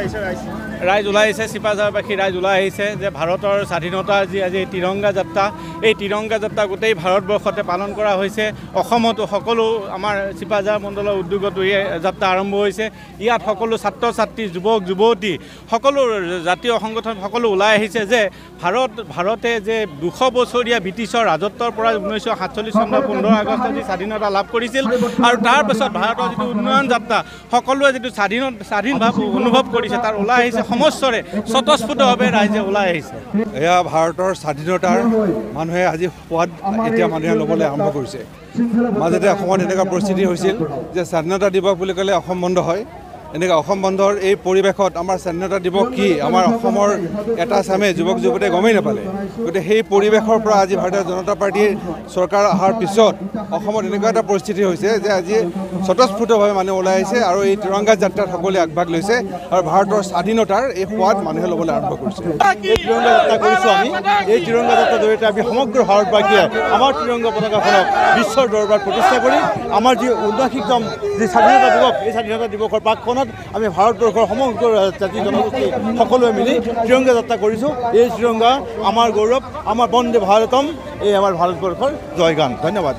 ৰাইজ ওলাই আহিছে চিপাঝাৰবাসী ৰাইজ ওলাই আহিছে যে ভাৰতৰ স্বাধীনতাৰ যি আজি তিৰংগা যাত্ৰা এই তিৰংগা যাত্ৰা গোটেই ভাৰতবৰ্ষতে পালন কৰা হৈছে অসমতো সকলো আমাৰ চিপাঝাৰ মণ্ডলৰ উদ্যোগতো এই যাত্ৰা আৰম্ভ হৈছে ইয়াত সকলো ছাত্ৰ ছাত্ৰী যুৱক যুৱতী সকলো জাতীয় সংগঠন সকলো ওলাই আহিছে যে ভাৰতে যে 200 বছৰীয়া ব্ৰিটিছৰ ৰাজত্বৰ পৰা 1947 চনৰ 15 আগষ্টত যি স্বাধীনতা লাভ কৰিছিল আৰু তাৰ পিছত ভাৰতৰ যিটো উন্নয়ন যাত্ৰা সকলোৱে যিটো স্বাধীন ভাৱ অনুভৱ কৰিছে তাৰ ওলাই আহিছে সমস্বৰে স্বতঃস্ফূৰ্তভাৱে ৰাইজে ওলাই আহিছে এয়া ভাৰতৰ স্বাধীনতাৰ মানুহে আজি সোৱাদ এতিয়া মানুহে ল'বলৈ আৰম্ভ কৰিছে মাজতে অসমত এনেকুৱা পৰিস্থিতি হৈছিল যে স্বাধীনতা দিৱস বুলি ক'লে অসম বন্ধ হয় এনেকৈ অসম বন্ধৰ এই পৰিৱেশত আমাৰ স্বাধীনতা দিৱস কি আমাৰ অসমৰ এটা চামে যুৱক যুৱতীয়ে গমেই নাপালে গতিকে সেই পৰিৱেশৰ পৰা আজি ভাৰতীয় জনতা পাৰ্টীৰ চৰকাৰ অহাৰ পিছত অসমত এনেকুৱা এটা পৰিস্থিতি হৈছে যে আজি স্বতঃস্ফূৰ্তভাৱে মানুহ ওলাই আহিছে আৰু এই তিৰংগা যাত্ৰাত সকলোৱে আগভাগ লৈছে আৰু ভাৰতৰ স্বাধীনতাৰ এই সোৱাদ মানুহে ল'বলৈ আৰম্ভ কৰিছে এই তিৰংগা যাত্ৰা কৰিছোঁ আমি এই তিৰংগা যাত্ৰাৰ জৰিয়তে আমি সমগ্ৰ ভাৰতবাসীয়ে আমাৰ তিৰংগা পতাকাখনক বিশ্বৰ দৰবাৰত প্ৰতিষ্ঠা কৰি আমাৰ যি উন্নয়নক্ষম যি স্বাধীনতা দিৱস এই স্বাধীনতা দিৱসৰ প্ৰাকখনত আমি ভাৰতবৰ্ষৰ সমগ্ৰ জাতি জনগোষ্ঠী সকলোৱে মিলি তিৰংগা যাত্ৰা কৰিছোঁ এই তিৰংগা আমাৰ গৌৰৱ আমাৰ বন্দে ভাৰতম এই আমাৰ ভাৰতবৰ্ষৰ জয়গান ধন্যবাদ